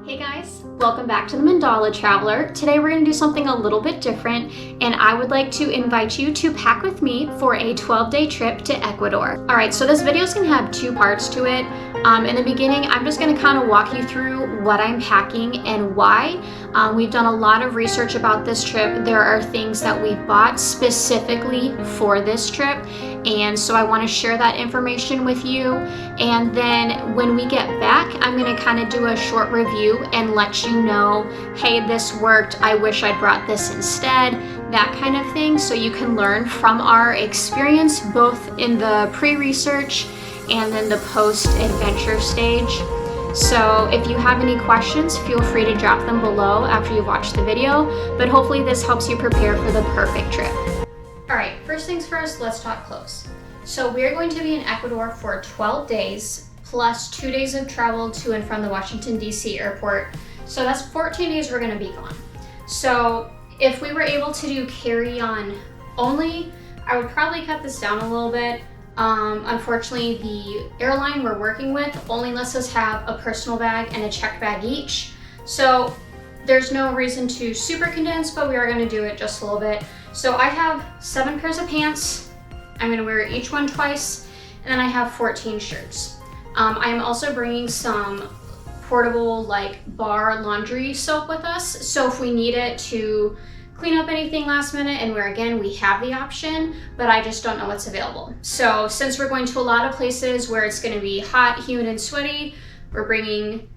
Hey guys, welcome back to the Mandala Traveler. Today we're going to do something a little bit different, and I would like to invite you to pack with me for a 12-day trip to Ecuador. Alright, so this video is going to have two parts to it. In the beginning, I'm just going to kind of walk you through what I'm packing and why. We've done a lot of research about this trip. There are things that we've bought specifically for this trip, and so I want to share that information with you. And then when we get back, I'm going to kind of do a short review and let you know, hey, this worked, I wish I'd brought this instead, that kind of thing, so you can learn from our experience both in the pre-research and then the post-adventure stage. So if you have any questions, feel free to drop them below after you've watched the video, but hopefully this helps you prepare for the perfect trip. Alright, first things first, let's talk clothes. So we're going to be in Ecuador for 12 days, plus 2 days of travel to and from the Washington, D.C. airport. So that's 14 days we're going to be gone. So if we were able to do carry-on only, I would probably cut this down a little bit. Unfortunately, the airline we're working with only lets us have a personal bag and a checked bag each. So there's no reason to super condense, but we are going to do it just a little bit. So I have 7 pairs of pants. I'm going to wear each one twice, and then I have 14 shirts. I'm also bringing some portable like bar laundry soap with us, so if we need it to clean up anything last minute, and where again we have the option, but I just don't know what's available. So since we're going to a lot of places where it's going to be hot, humid, and sweaty, we're bringing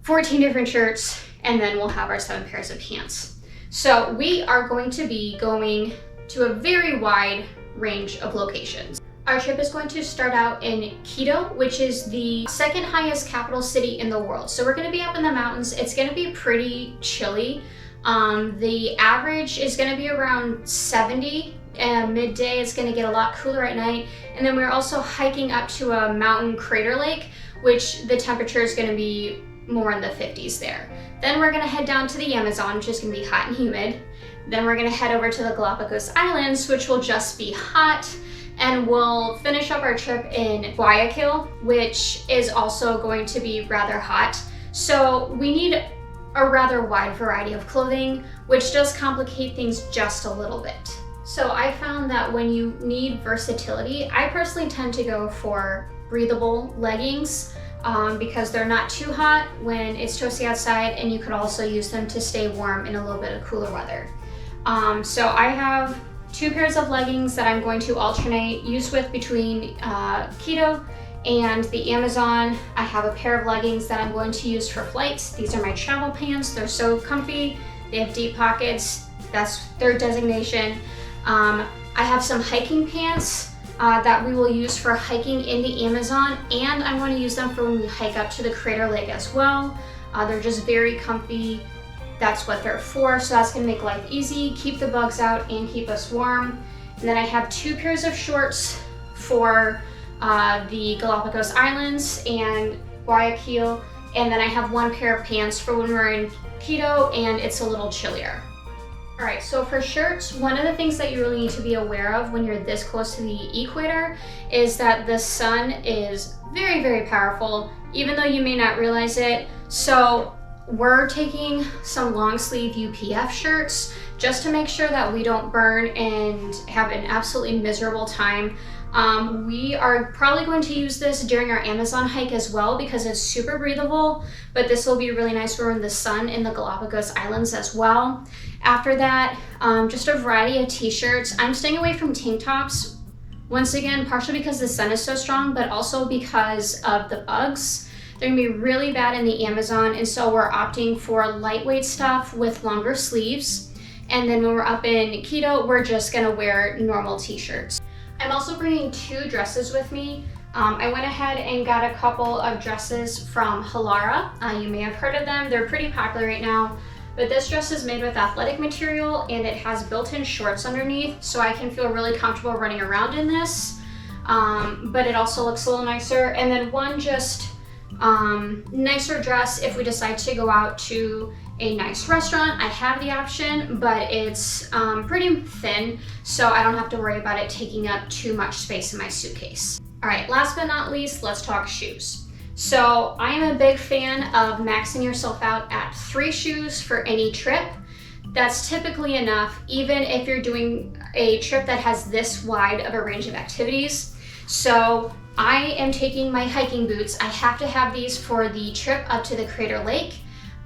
14 different shirts, and then we'll have our 7 pairs of pants. So we are going to be going to a very wide range of locations. Our trip is going to start out in Quito, which is the second highest capital city in the world. So we're going to be up in the mountains. It's going to be pretty chilly. The average is going to be around 70 midday. It's going to get a lot cooler at night. And then we're also hiking up to a mountain crater lake, which the temperature is going to be more in the 50s there. Then we're going to head down to the Amazon, which is going to be hot and humid. Then we're going to head over to the Galapagos Islands, which will just be hot. And we'll finish up our trip in Guayaquil, which is also going to be rather hot. So we need a rather wide variety of clothing, which does complicate things just a little bit. So I found that when you need versatility, I personally tend to go for breathable leggings because they're not too hot when it's toasty outside, and you could also use them to stay warm in a little bit of cooler weather. So I have 2 pairs of leggings that I'm going to alternate use with between Quito and the Amazon. I have a pair of leggings that I'm going to use for flights. These are my travel pants. They're so comfy. They have deep pockets. That's their designation. I have some hiking pants that we will use for hiking in the Amazon, and I'm going to use them for when we hike up to the Crater Lake as well. They're just very comfy. That's what they're for, so that's going to make life easy, keep the bugs out, and keep us warm. And then I have 2 pairs of shorts for the Galapagos Islands and Guayaquil, and then I have 1 pair of pants for when we're in Quito and it's a little chillier. Alright, so for shirts, one of the things that you really need to be aware of when you're this close to the equator is that the sun is very, very powerful, even though you may not realize it. So we're taking some long sleeve UPF shirts just to make sure that we don't burn and have an absolutely miserable time. We are probably going to use this during our Amazon hike as well because it's super breathable, but this will be really nice for in the sun in the Galapagos Islands as well. After that, just a variety of t-shirts. I'm staying away from tank tops, once again, partially because the sun is so strong, but also because of the bugs. They're gonna be really bad in the Amazon, and so we're opting for lightweight stuff with longer sleeves. And then when we're up in Quito, we're just gonna wear normal t-shirts. I'm also bringing 2 dresses with me. I went ahead and got a couple of dresses from Halara. You may have heard of them. They're pretty popular right now. But this dress is made with athletic material, and it has built-in shorts underneath, so I can feel really comfortable running around in this. But it also looks a little nicer. And then one just nicer dress if we decide to go out to a nice restaurant. I have the option, but it's pretty thin, so I don't have to worry about it taking up too much space in my suitcase. All right, last but not least, let's talk shoes. So I am a big fan of maxing yourself out at 3 shoes for any trip. That's typically enough, even if you're doing a trip that has this wide of a range of activities. So I am taking my hiking boots. I have to have these for the trip up to the Crater Lake.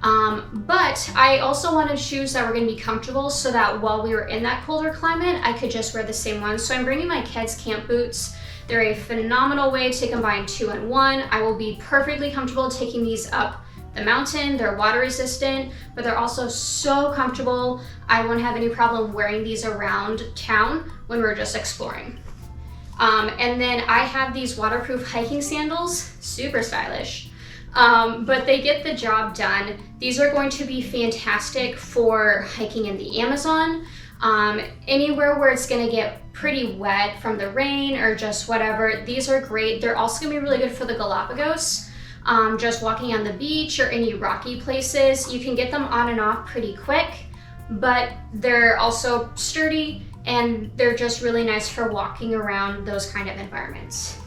But I also wanted shoes that were going to be comfortable so that while we were in that colder climate, I could just wear the same ones. So I'm bringing my kids' camp boots. They're a phenomenal way to combine 2 in 1. I will be perfectly comfortable taking these up the mountain. They're water resistant, but they're also so comfortable. I won't have any problem wearing these around town when we're just exploring. And then I have these waterproof hiking sandals, super stylish, but they get the job done. These are going to be fantastic for hiking in the Amazon, anywhere where it's gonna get pretty wet from the rain or just whatever. These are great. They're also gonna be really good for the Galapagos, just walking on the beach or any rocky places. You can get them on and off pretty quick, but they're also sturdy and they're just really nice for walking around those kind of environments.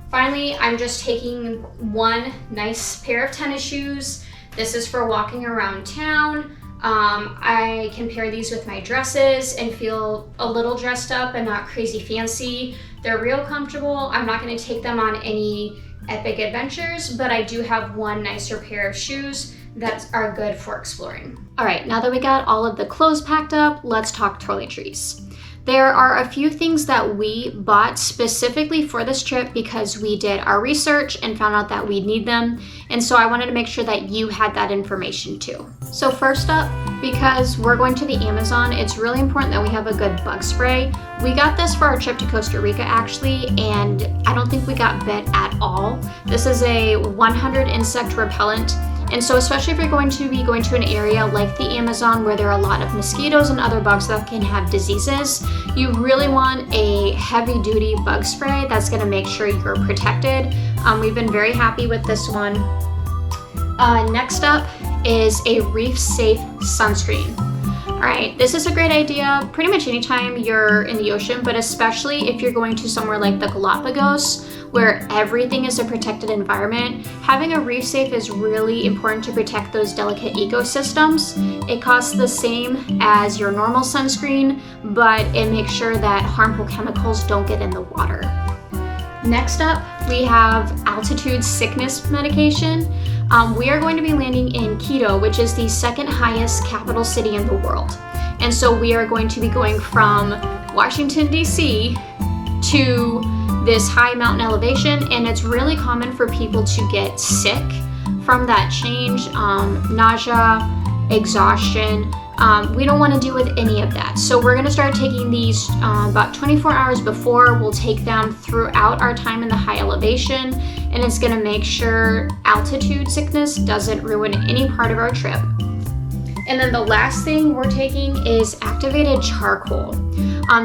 Finally, I'm just taking one nice pair of tennis shoes. This is for walking around town. I can pair these with my dresses and feel a little dressed up and not crazy fancy. They're real comfortable. I'm not gonna take them on any epic adventures, but I do have one nicer pair of shoes that are good for exploring. All right, now that we got all of the clothes packed up, let's talk toiletries. There are a few things that we bought specifically for this trip because we did our research and found out that we'd need them. And so I wanted to make sure that you had that information too. So first up, because we're going to the Amazon, it's really important that we have a good bug spray. We got this for our trip to Costa Rica actually, and I don't think we got bit at all. This is a 100 insect repellent. And so especially if you're going to be going to an area like the Amazon where there are a lot of mosquitoes and other bugs that can have diseases, you really want a heavy duty bug spray that's gonna make sure you're protected. We've been very happy with this one. Next up is a reef safe sunscreen. All right, this is a great idea pretty much anytime you're in the ocean, but especially if you're going to somewhere like the Galapagos, where everything is a protected environment. Having a reef safe is really important to protect those delicate ecosystems. It costs the same as your normal sunscreen, but it makes sure that harmful chemicals don't get in the water. Next up, we have altitude sickness medication. We are going to be landing in Quito, which is the second highest capital city in the world. And so we are going to be going from Washington, D.C. to this high mountain elevation, and it's really common for people to get sick from that change, nausea, exhaustion. We don't want to deal with any of that. So we're going to start taking these about 24 hours before. We'll take them throughout our time in the high elevation, and it's going to make sure altitude sickness doesn't ruin any part of our trip. And then the last thing we're taking is activated charcoal.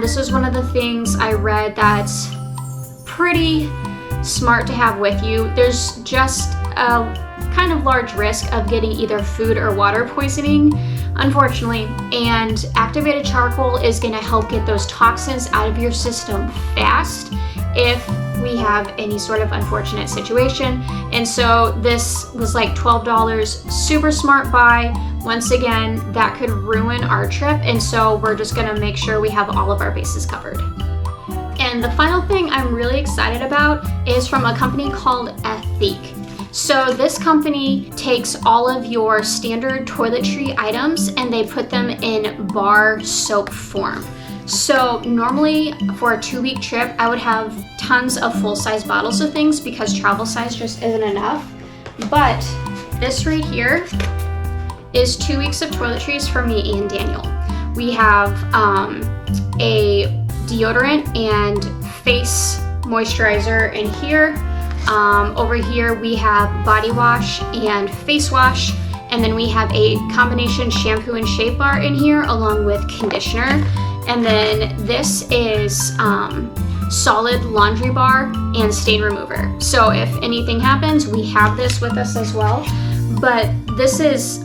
This was one of the things I read that's pretty smart to have with you. There's just a kind of large risk of getting either food or water poisoning, unfortunately, and activated charcoal is going to help get those toxins out of your system fast if we have any sort of unfortunate situation. And so this was like $12, super smart buy. Once again, that could ruin our trip, and so we're just going to make sure we have all of our bases covered. And the final thing I'm really excited about is from a company called Ethique. So this company takes all of your standard toiletry items and they put them in bar soap form. So normally for a 2-week trip, I would have tons of full-size bottles of things because travel size just isn't enough. But this right here is 2 weeks of toiletries for me and Daniel. We have a deodorant and face moisturizer in here. Over here we have body wash and face wash, and then we have a combination shampoo and shave bar in here along with conditioner. And then this is solid laundry bar and stain remover. So if anything happens, we have this with us as well. But this is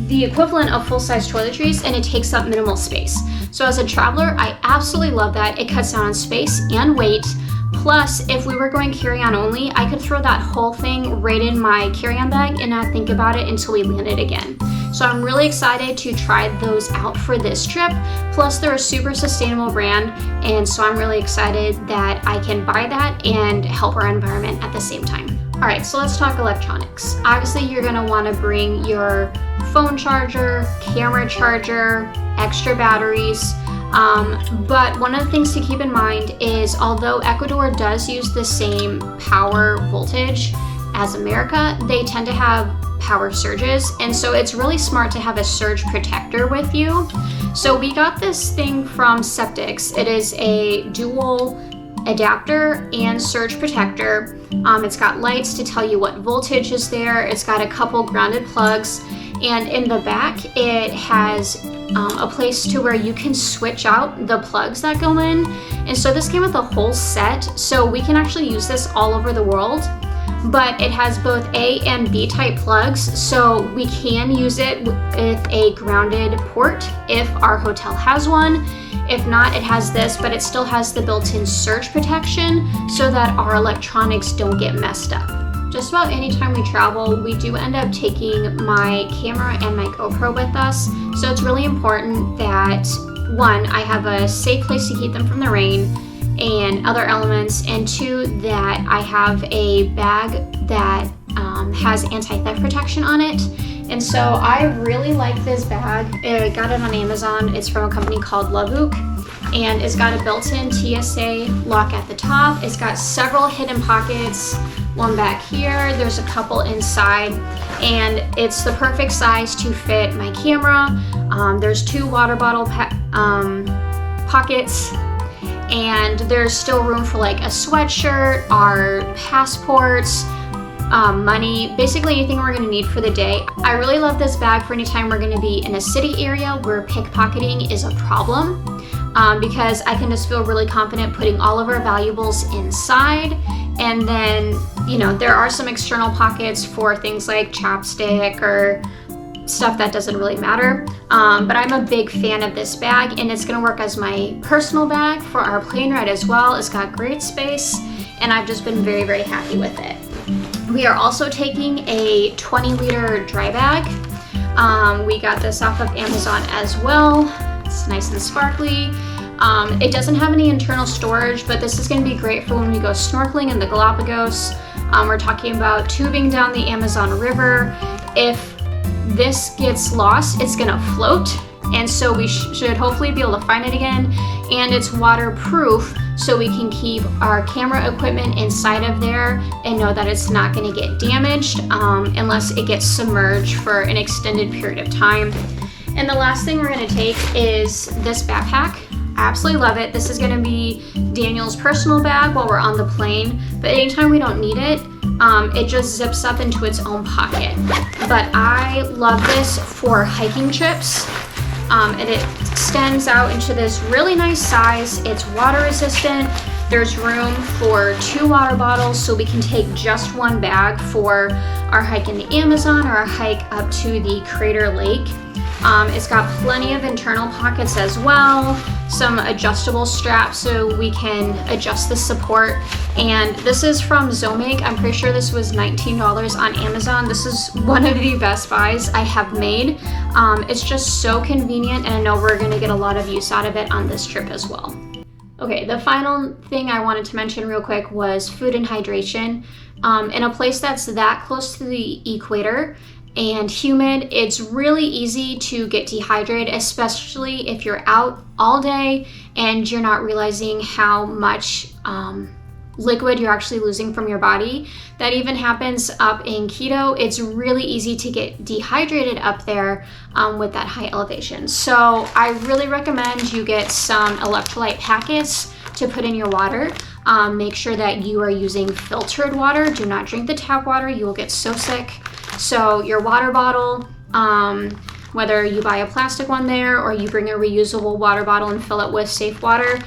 the equivalent of full-size toiletries, and it takes up minimal space. So as a traveler, I absolutely love that. It cuts down on space and weight, Plus, if we were going carry-on only, I could throw that whole thing right in my carry-on bag and not think about it until we landed again. So I'm really excited to try those out for this trip. Plus, they're a super sustainable brand, and so I'm really excited that I can buy that and help our environment at the same time. All right, so let's talk electronics. Obviously, you're gonna wanna bring your phone charger, camera charger, extra batteries. But one of the things to keep in mind is although Ecuador does use the same power voltage as America, they tend to have power surges, and so it's really smart to have a surge protector with you. So we got this thing from Septics. It is a dual adapter and surge protector. It's got lights to tell you what voltage is there. It's got a couple grounded plugs, and in the back it has a place to where you can switch out the plugs that go in. And so this came with a whole set, so we can actually use this all over the world. But it has both A and B type plugs, so we can use it with a grounded port if our hotel has one. If not, it has this, but it still has the built-in surge protection so that our electronics don't get messed up. Just about any time we travel, we do end up taking my camera and my GoPro with us, so it's really important that, one, I have a safe place to keep them from the rain and other elements, and two, that I have a bag that has anti-theft protection on it. And so I really like this bag. I got it on Amazon. It's from a company called Lavuk, and it's got a built-in TSA lock at the top. It's got several hidden pockets, one back here, there's a couple inside, and it's the perfect size to fit my camera. There's two water bottle pockets, and there's still room for like a sweatshirt, our passports, money, basically anything we're gonna need for the day. I really love this bag for any time we're gonna be in a city area where pickpocketing is a problem, because I can just feel really confident putting all of our valuables inside. And then, you know, there are some external pockets for things like chapstick or stuff that doesn't really matter. But I'm a big fan of this bag, and it's gonna work as my personal bag for our plane ride as well. It's got great space, and I've just been very, very happy with it. We are also taking a 20-liter dry bag. We got this off of Amazon as well. It's nice and sparkly. It doesn't have any internal storage, but this is going to be great for when we go snorkeling in the Galapagos. We're talking about tubing down the Amazon River. If this gets lost, it's going to float, and so we should hopefully be able to find it again. And it's waterproof, so we can keep our camera equipment inside of there and know that it's not going to get damaged unless it gets submerged for an extended period of time. And the last thing we're going to take is this backpack. I absolutely love it. This is going to be Daniel's personal bag while we're on the plane, but anytime we don't need it, it just zips up into its own pocket. But I love this for hiking trips, and it extends out into this really nice size. It's water resistant. There's room for 2 water bottles, so we can take just one bag for our hike in the Amazon or our hike up to the Crater Lake. It's got plenty of internal pockets as well, some adjustable straps so we can adjust the support. And this is from Zomake. I'm pretty sure this was $19 on Amazon. This is one of the best buys I have made. It's just so convenient, and I know we're gonna get a lot of use out of it on this trip as well. Okay, the final thing I wanted to mention real quick was food and hydration. In a place that's that close to the equator and humid, it's really easy to get dehydrated, especially if you're out all day and you're not realizing how much liquid you're actually losing from your body. That even happens up in Quito. It's really easy to get dehydrated up there with that high elevation. So I really recommend you get some electrolyte packets to put in your water. Make sure that you are using filtered water. Do not drink the tap water. You will get so sick. So your water bottle, whether you buy a plastic one there or you bring a reusable water bottle and fill it with safe water,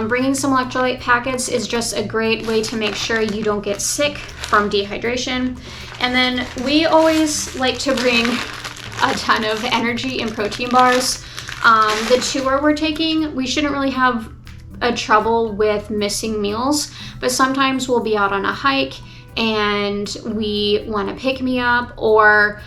bringing some electrolyte packets is just a great way to make sure you don't get sick from dehydration. And then we always like to bring a ton of energy and protein bars. The tour we're taking, we shouldn't really have a trouble with missing meals, but sometimes we'll be out on a hike and we want to pick me up, or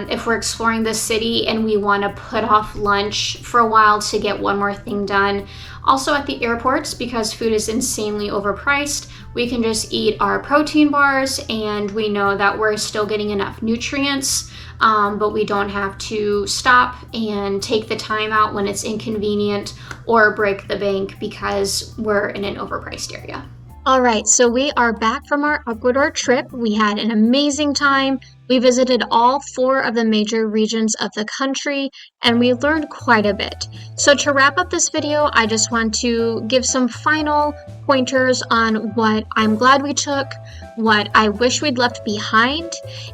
if we're exploring the city and we want to put off lunch for a while to get one more thing done. Also at the airports, because food is insanely overpriced, we can just eat our protein bars and we know that we're still getting enough nutrients, but we don't have to stop and take the time out when it's inconvenient or break the bank because we're in an overpriced area. All right, so we are back from our Ecuador trip. We had an amazing time. We visited all 4 of the major regions of the country, and we learned quite a bit. So to wrap up this video, I just want to give some final pointers on what I'm glad we took, what I wish we'd left behind,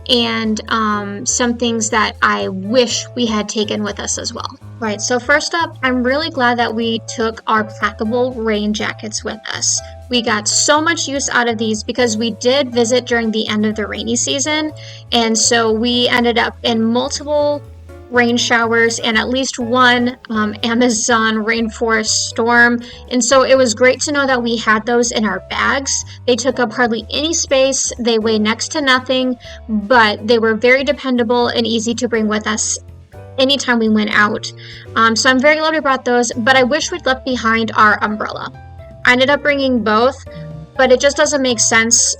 and some things that I wish we had taken with us as well. Right, so first up, I'm really glad that we took our packable rain jackets with us. We got so much use out of these because we did visit during the end of the rainy season, and so we ended up in multiple rain showers and at least one Amazon rainforest storm. And so it was great to know that we had those in our bags. They took up hardly any space. They weigh next to nothing, but they were very dependable and easy to bring with us anytime we went out. So I'm very glad we brought those, but I wish we'd left behind our umbrella. I ended up bringing both, but it just doesn't make sense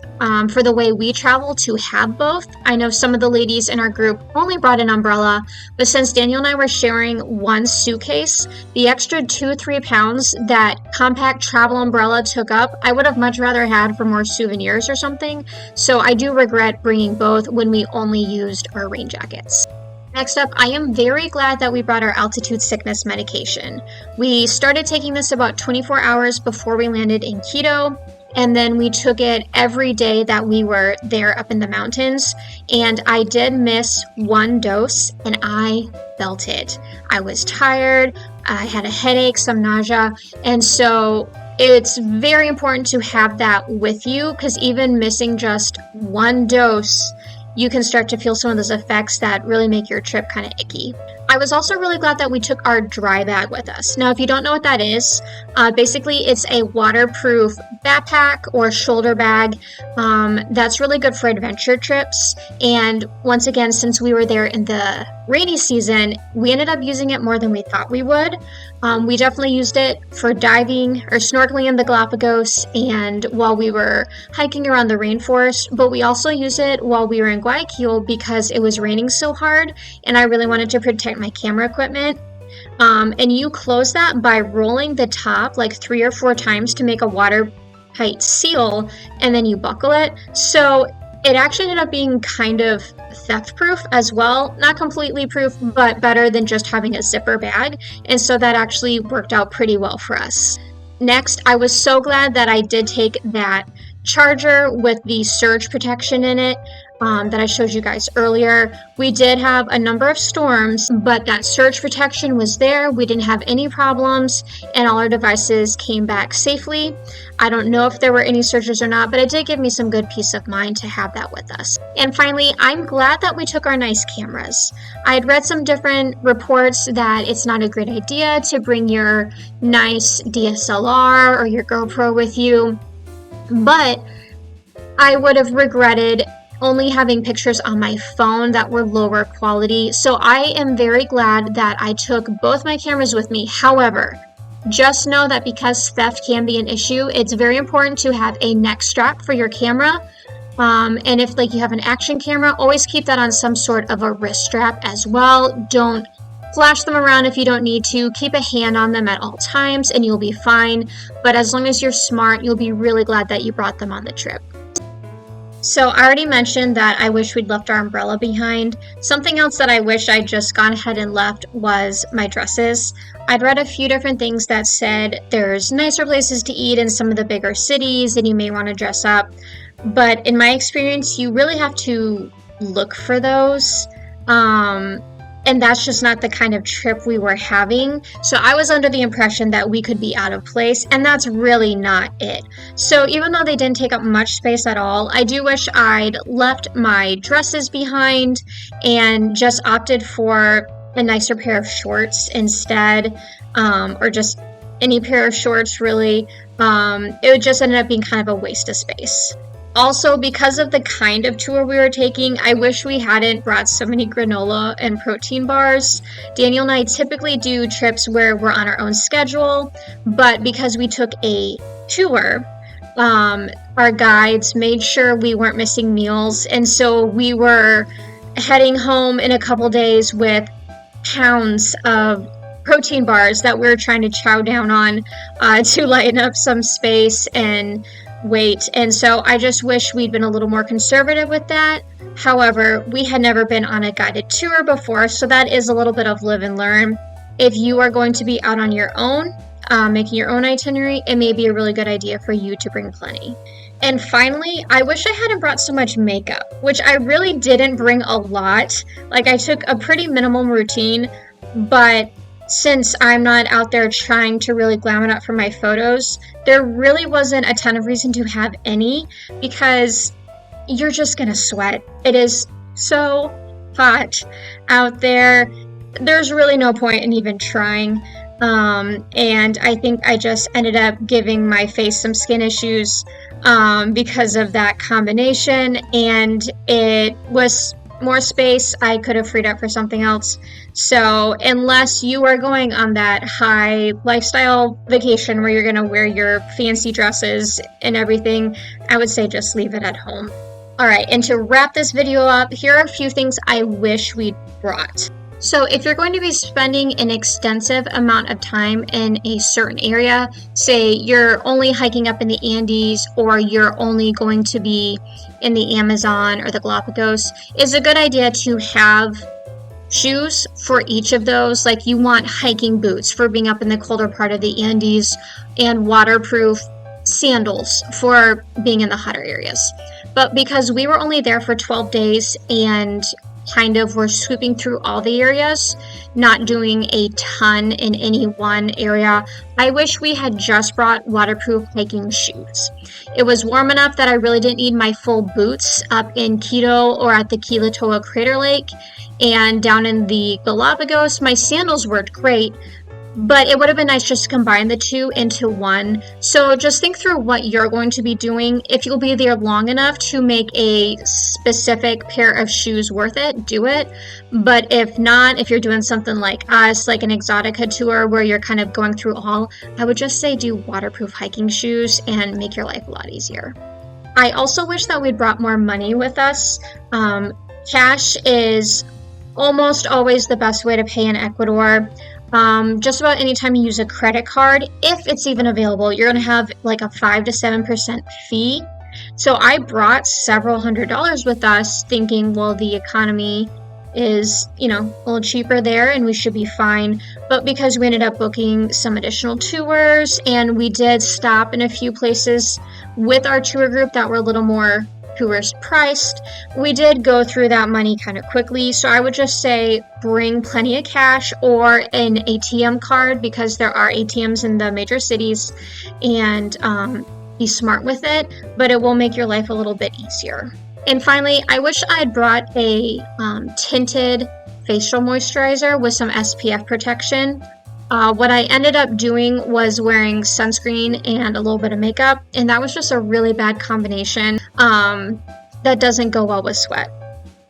for the way we travel to have both. I know some of the ladies in our group only brought an umbrella, but since Daniel and I were sharing one suitcase, the extra 2-3 pounds that compact travel umbrella took up, I would have much rather had for more souvenirs or something. So I do regret bringing both when we only used our rain jackets. Next up, I am very glad that we brought our altitude sickness medication. We started taking this about 24 hours before we landed in Quito, and then we took it every day that we were there up in the mountains, and I did miss one dose, and I felt it. I was tired, I had a headache, some nausea, and so it's very important to have that with you, because even missing just one dose, you can start to feel some of those effects that really make your trip kind of icky. I was also really glad that we took our dry bag with us. Now, if you don't know what that is, basically it's a waterproof backpack or shoulder bag that's really good for adventure trips. And once again, since we were there in the rainy season, we ended up using it more than we thought we would. We definitely used it for diving or snorkeling in the Galapagos and while we were hiking around the rainforest, but we also used it while we were in Guayaquil because it was raining so hard and I really wanted to protect my camera equipment. And you close that by rolling the top like 3 or 4 times to make a watertight seal, and then you buckle it. So it actually ended up being kind of theft proof as well. Not completely proof, but better than just having a zipper bag. And so that actually worked out pretty well for us. Next, I was so glad that I did take that charger with the surge protection in it that I showed you guys earlier. We did have a number of storms, but that surge protection was there. We didn't have any problems, and all our devices came back safely. I don't know if there were any surges or not, but it did give me some good peace of mind to have that with us. And finally, I'm glad that we took our nice cameras. I had read some different reports that it's not a great idea to bring your nice DSLR or your GoPro with you, but I would have regretted only having pictures on my phone that were lower quality. So I am very glad that I took both my cameras with me. However, just know that because theft can be an issue, it's very important to have a neck strap for your camera. And if you have an action camera, always keep that on some sort of a wrist strap as well. Don't flash them around if you don't need to. Keep a hand on them at all times and you'll be fine. But as long as you're smart, you'll be really glad that you brought them on the trip. So I already mentioned that I wish we'd left our umbrella behind. Something else that I wish I'd just gone ahead and left was my dresses. I'd read a few different things that said there's nicer places to eat in some of the bigger cities and you may want to dress up. But in my experience, you really have to look for those. And that's just not the kind of trip we were having. So I was under the impression that we could be out of place, and that's really not it. So even though they didn't take up much space at all, I do wish I'd left my dresses behind and just opted for a nicer pair of shorts instead, or just any pair of shorts really. It would just ended up being kind of a waste of space. Also, because of the kind of tour we were taking, I wish we hadn't brought so many granola and protein bars. Daniel and I typically do trips where we're on our own schedule, but because we took a tour, our guides made sure we weren't missing meals, and so we were heading home in a couple days with pounds of protein bars that we were trying to chow down on to lighten up some space and weight. And so I just wish we'd been a little more conservative with that. However, we had never been on a guided tour before, so that is a little bit of live and learn. If you are going to be out on your own, making your own itinerary, it may be a really good idea for you to bring plenty. And finally, I wish I hadn't brought so much makeup, which I really didn't bring a lot. Like, I took a pretty minimal routine, but since I'm not out there trying to really glam it up for my photos, there really wasn't a ton of reason to have any, because you're just gonna sweat. It is so hot out there. There's really no point in even trying. And I think I just ended up giving my face some skin issues because of that combination, and it was more space I could have freed up for something else. So unless you are going on that high lifestyle vacation where you're going to wear your fancy dresses and everything, I would say just leave it at home. All right, and to wrap this video up, here are a few things I wish we'd brought. So if you're going to be spending an extensive amount of time in a certain area, say you're only hiking up in the Andes, or you're only going to be in the Amazon or the Galapagos, it's a good idea to have shoes for each of those. Like, you want hiking boots for being up in the colder part of the Andes, and waterproof sandals for being in the hotter areas. But because we were only there for 12 days and kind of were swooping through all the areas, not doing a ton in any one area, I wish we had just brought waterproof hiking shoes. It was warm enough that I really didn't need my full boots up in Quito or at the Quilatoa Crater Lake, and down in the Galapagos, my sandals worked great, but it would have been nice just to combine the two into one. So just think through what you're going to be doing. If you'll be there long enough to make a specific pair of shoes worth it, do it. But if not, if you're doing something like us, like an Exotica tour where you're kind of going through all, I would just say do waterproof hiking shoes and make your life a lot easier. I also wish that we'd brought more money with us. Cash is almost always the best way to pay in Ecuador. Just about anytime you use a credit card, if it's even available, you're going to have like a 5 to 7% fee. So I brought several $100s with us thinking, well, the economy is, a little cheaper there and we should be fine. But because we ended up booking some additional tours and we did stop in a few places with our tour group that were a little more tourist priced, we did go through that money kind of quickly. So I would just say bring plenty of cash or an ATM card, because there are ATMs in the major cities, and be smart with it, but it will make your life a little bit easier. And finally, I wish I'd brought a tinted facial moisturizer with some SPF protection. What I ended up doing was wearing sunscreen and a little bit of makeup, and that was just a really bad combination that doesn't go well with sweat.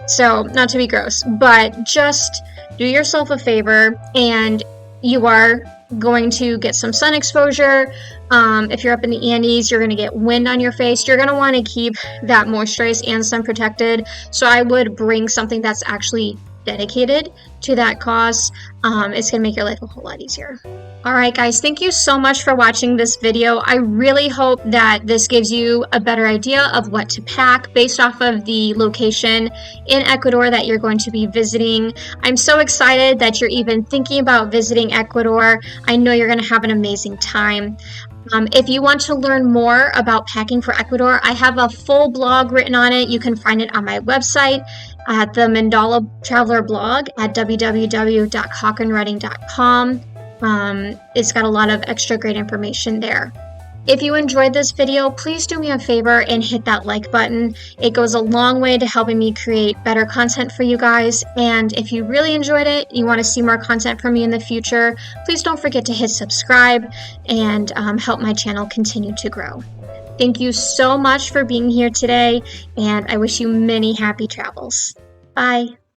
So, not to be gross, but just do yourself a favor, and you are going to get some sun exposure. If you're up in the Andes, you're going to get wind on your face. You're going to want to keep that moisturized and sun protected. So I would bring something that's actually dedicated to that cause. It's going to make your life a whole lot easier. All right, guys, thank you so much for watching this video. I really hope that this gives you a better idea of what to pack based off of the location in Ecuador that you're going to be visiting. I'm so excited that you're even thinking about visiting Ecuador. I know you're going to have an amazing time. If you want to learn more about packing for Ecuador, I have a full blog written on it. You can find it on my website at the Mandala Traveler blog at www.hawkenredding.com. It's got a lot of extra great information there. If you enjoyed this video, please do me a favor and hit that like button. It goes a long way to helping me create better content for you guys. And if you really enjoyed it, you want to see more content from me in the future, please don't forget to hit subscribe and help my channel continue to grow. Thank you so much for being here today, and I wish you many happy travels. Bye.